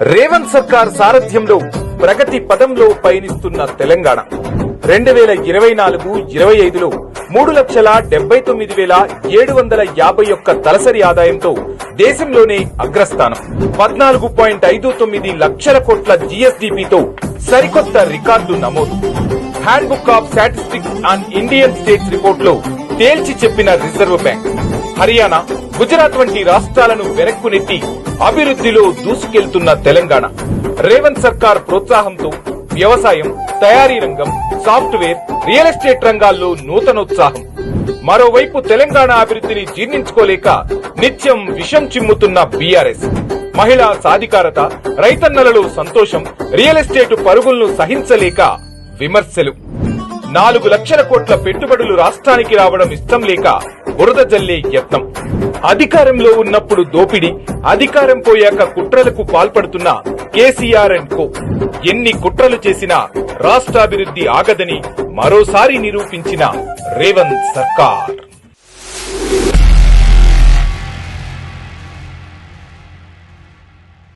రేవంత్ సర్కార్ సారథ్యంలో ప్రగతి పదంలో పయనిస్తున్న తెలంగాణ 2024-25లో 3,79,751 తలసరి ఆదాయంతో దేశంలోనే అగ్రస్థానం, 14.59 లక్షల కోట్ల జీఎస్డీపీతో సరికొత్త రికార్డు నమోదు. Hand book of statistics and Indian states report లో తేల్చి చెప్పిన రిజర్వ్ బ్యాంక్ హర్యానా, గుజరాత్ వంటి రాష్ట్రాలను వెనక్కు నెట్టి అభివృద్ధిలో దూసుకెళ్తున్న తెలంగాణ రేవంత్ సర్కార్ ప్రోత్సాహంతో వ్యవసాయం, తయారీ రంగం, సాఫ్ట్వేర్, రియల్ ఎస్టేట్ రంగాల్లో నూతనోత్సాహం. మరోవైపు తెలంగాణ అభివృద్ధిని జీర్ణించుకోలేక నిత్యం విషం చిమ్ముతున్న బీఆర్ఎస్ మహిళా సాధికారత, రైతన్నలలో సంతోషం, రియల్ ఎస్టేట్ పరుగులను సహించలేక విమర్శలు. 4 లక్షల కోట్ల పెట్టుబడులు రాష్ట్రానికి రావడం ఇష్టం లేక బురద జల్లే యత్నం. అధికారంలో ఉన్నప్పుడు దోపిడీ, అధికారం పోయాక కుట్రలకు పాల్పడుతున్న కేసీఆర్ అండ్ కో ఎన్ని కుట్రలు చేసినా రాష్ట్రాభివృద్ధి ఆగదని మరోసారి నిరూపించిన రేవంత్ సర్కార్.